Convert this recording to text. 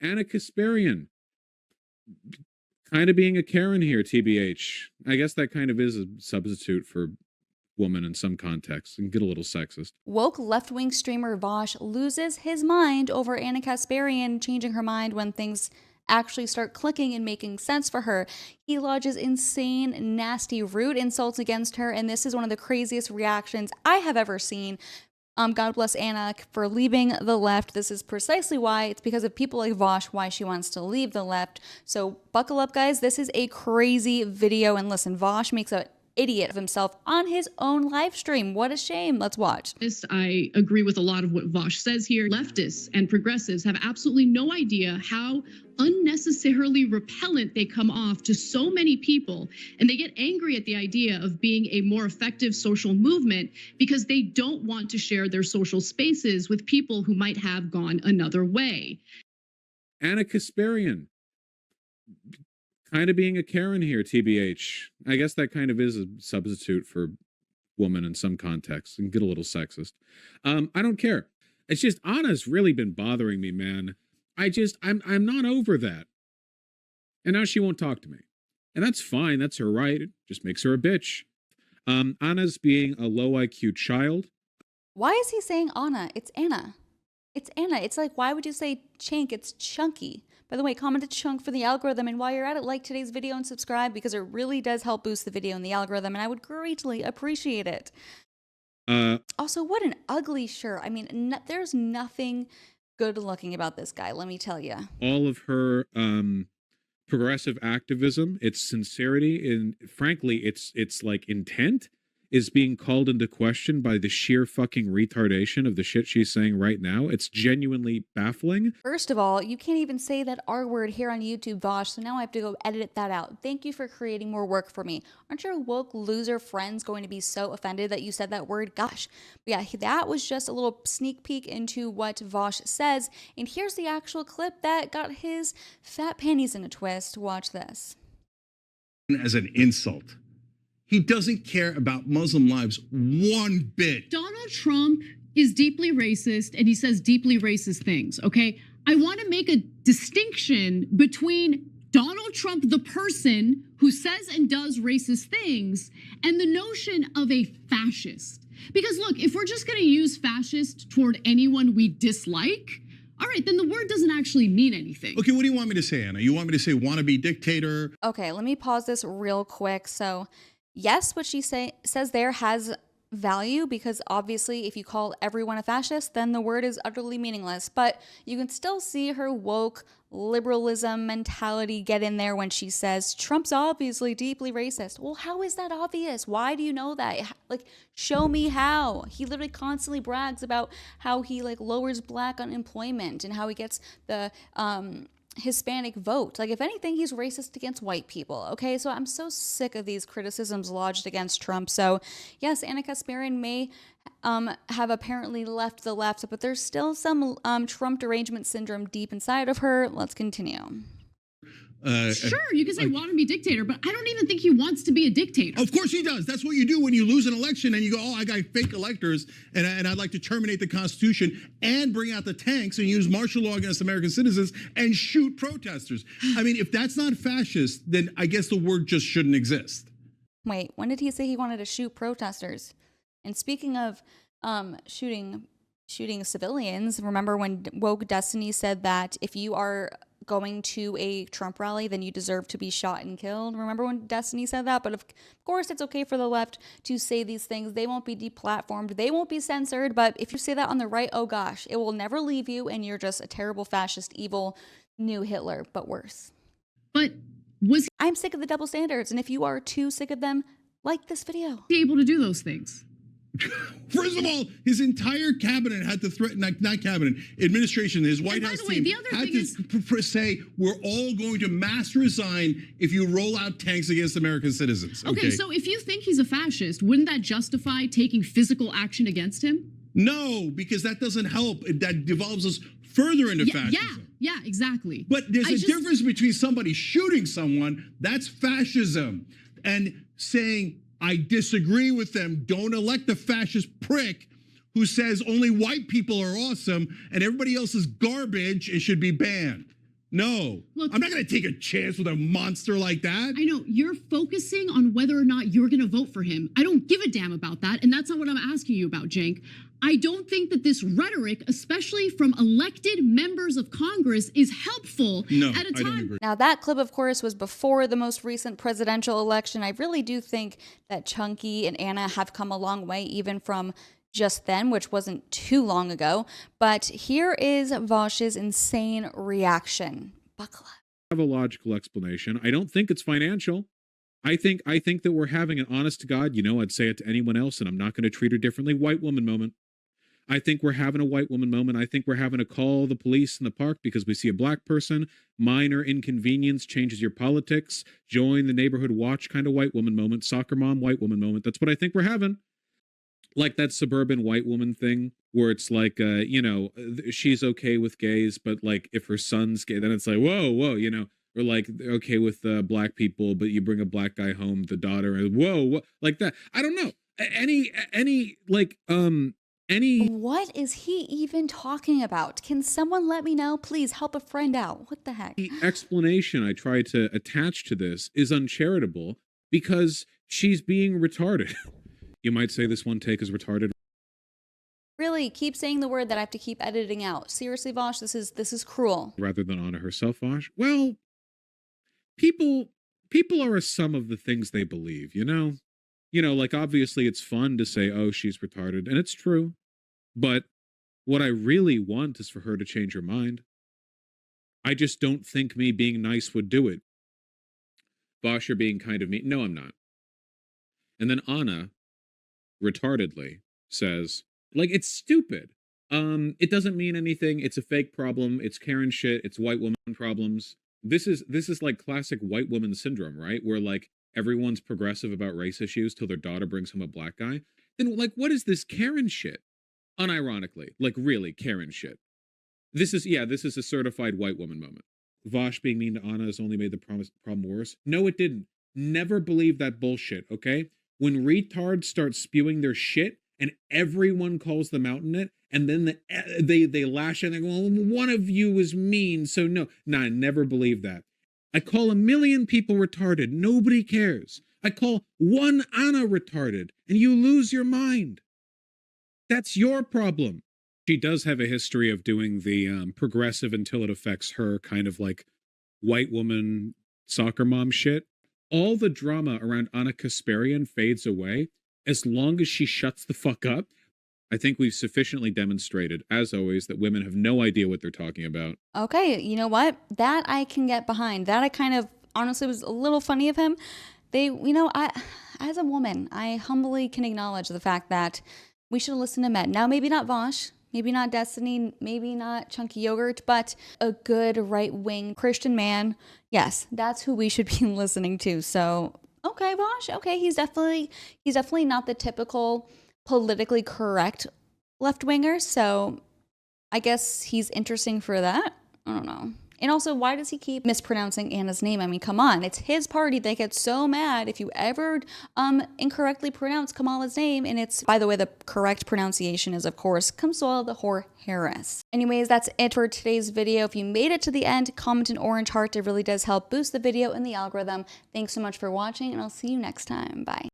Ana Kasparian, kind of being a Karen here, TBH. I guess that kind of is a substitute for woman in some contexts and get a little sexist. Woke left-wing streamer Vaush loses his mind over Ana Kasparian changing her mind when things actually start clicking and making sense for her. He lodges insane, nasty, rude insults against her, and this is one of the craziest reactions I have ever seen. God bless Anna for leaving the left. This is precisely why. It's because of people like Vaush why she wants to leave the left. So buckle up, guys. This is a crazy video. And listen, Vaush makes an idiot of himself on his own live stream. What a shame. Let's watch. I agree with a lot of what Vaush says here. Leftists and progressives have absolutely no idea how unnecessarily repellent they come off to so many people, and they get angry at the idea of being a more effective social movement because they don't want to share their social spaces with people who might have gone another way. Ana Kasparian, kind of being a Karen here, TBH. I guess that kind of is a substitute for woman in some contexts and get a little sexist. I don't care. It's just Anna's really been bothering me, man. I'm not over that. And now she won't talk to me. And that's fine. That's her right. It just makes her a bitch. Anna's being a low IQ child. Why is he saying Anna? It's Anna. It's Anna. It's like, why would you say Cenk? It's Chunky. By the way, comment a chunk for the algorithm, and while you're at it, like today's video and subscribe because it really does help boost the video in the algorithm, and I would greatly appreciate it. Also, what an ugly shirt. I mean, there's nothing good looking about this guy, let me tell you. All of her progressive activism, its sincerity, and frankly, it's like intent is being called into question by the sheer fucking retardation of the shit she's saying right now. It's genuinely baffling. First of all, you can't even say that R word here on YouTube, Vaush, so now I have to go edit that out. Thank you for creating more work for me. Aren't your woke loser friends going to be so offended that you said that word? Gosh. But yeah, that was just a little sneak peek into what Vaush says, and here's the actual clip that got his fat panties in a twist. Watch this. As an insult. He doesn't care about Muslim lives one bit. Donald Trump is deeply racist, and he says deeply racist things, okay? I want to make a distinction between Donald Trump, the person who says and does racist things, and the notion of a fascist. Because look, if we're just going to use fascist toward anyone we dislike, all right, then the word doesn't actually mean anything. Okay, what do you want me to say, Anna? You want me to say wannabe dictator? Okay, let me pause this real quick. So, yes, what she says there has value because obviously if you call everyone a fascist, then the word is utterly meaningless. But you can still see her woke liberalism mentality get in there when she says Trump's obviously deeply racist. Well, how is that obvious? Why do you know that? Like, show me how. He literally constantly brags about how he like lowers black unemployment and how he gets the Hispanic vote. Like, if anything, he's racist against white people. Okay, so I'm so sick of these criticisms lodged against Trump. So yes, Ana Kasparian may have apparently left the left, but there's still some Trump derangement syndrome deep inside of her. Let's continue. Sure, you can say wannabe dictator, but I don't even think he wants to be a dictator. Of course he does. That's what you do when you lose an election and you go, oh, I got fake electors and I'd like to terminate the Constitution and bring out the tanks and use martial law against American citizens and shoot protesters. I mean, if that's not fascist, then I guess the word just shouldn't exist. Wait, when did he say he wanted to shoot protesters? And speaking of shooting civilians, remember when Woke Destiny said that if you are going to a Trump rally, then you deserve to be shot and killed? Remember when Destiny said that? But of course, it's okay for the left to say these things. They won't be deplatformed. They won't be censored. But if you say that on the right, oh gosh, it will never leave you, and you're just a terrible fascist, evil, new Hitler, but worse. But I'm sick of the double standards, and if you are too sick of them, like this video. Be able to do those things. First of all, his entire cabinet had to threaten, not cabinet, administration, his White House team had to say, we're all going to mass resign if you roll out tanks against American citizens. Okay, so if you think he's a fascist, wouldn't that justify taking physical action against him? No, because that doesn't help. That devolves us further into fascism. Yeah, exactly. But there's a difference between somebody shooting someone, that's fascism, and saying, I disagree with them. Don't elect a fascist prick who says only white people are awesome and everybody else is garbage and should be banned. No. Look- I'm not going to take a chance with a monster like that. I know you're focusing on whether or not you're going to vote for him. I don't give a damn about that. And that's not what I'm asking you about, Cenk. I don't think that this rhetoric, especially from elected members of Congress, is helpful No, at a I don't time. agree. Now, that clip, of course, was before the most recent presidential election. I really do think that Chunky and Anna have come a long way, even from just then, which wasn't too long ago. But here is Vaush's insane reaction. Buckle up. Have a logical explanation. I don't think it's financial. I think that we're having an honest to God, I'd say it to anyone else, and I'm not going to treat her differently. White woman moment. I think we're having a white woman moment. I think we're having to call the police in the park because we see a black person. Minor inconvenience changes your politics. Join the neighborhood watch kind of white woman moment. Soccer mom white woman moment. That's what I think we're having. Like that suburban white woman thing where it's like, she's okay with gays, but like if her son's gay, then it's like, whoa, or like okay with black people, but you bring a black guy home, the daughter, and whoa, like that. I don't know. Any What is he even talking about? Can someone let me know? Please help a friend out. What the heck? The explanation I try to attach to this is uncharitable because she's being retarded. You might say this one take is retarded. Really, keep saying the word that I have to keep editing out. Seriously, Vaush, this is cruel. Rather than Anna herself, Vaush. Well, people are a sum of the things they believe, like obviously it's fun to say, oh, she's retarded, and it's true. But what I really want is for her to change her mind. I just don't think me being nice would do it. Vaush, you're being kind of mean. No, I'm not. And then Anna, retardedly, says, like, it's stupid. It doesn't mean anything. It's a fake problem. It's Karen shit. It's white woman problems. This is like classic white woman syndrome, right? Where like everyone's progressive about race issues till their daughter brings home a black guy. Then like, what is this Karen shit? Unironically, like really Karen shit. This is a certified white woman moment. Vaush being mean to Anna has only made the problem worse. No, it didn't. Never believe that bullshit, okay? When retards start spewing their shit and everyone calls them out in it, and then they lash and they go, well, one of you is mean, so no. Nah, I never believe that. I call 1 million people retarded. Nobody cares. I call one Anna retarded, and you lose your mind. That's your problem. She does have a history of doing the progressive until it affects her kind of like white woman soccer mom shit. All the drama around Ana Kasparian fades away as long as she shuts the fuck up. I think we've sufficiently demonstrated, as always, that women have no idea what they're talking about. Okay, you know what? That I can get behind. That I kind of honestly was a little funny of him. As a woman, I humbly can acknowledge the fact that we should listen to men. Now, maybe not Vaush, maybe not Destiny, maybe not Chunky Yogurt, but a good right-wing Christian man. Yes, that's who we should be listening to. So, okay, Vaush, okay, he's definitely not the typical politically correct left-winger, so I guess he's interesting for that. I don't know. And also, why does he keep mispronouncing Anna's name? I mean, come on. It's his party. They get so mad if you ever incorrectly pronounce Kamala's name. And it's, by the way, the correct pronunciation is, of course, Kamala the Whore Harris. Anyways, that's it for today's video. If you made it to the end, comment an orange heart. It really does help boost the video in the algorithm. Thanks so much for watching, and I'll see you next time. Bye.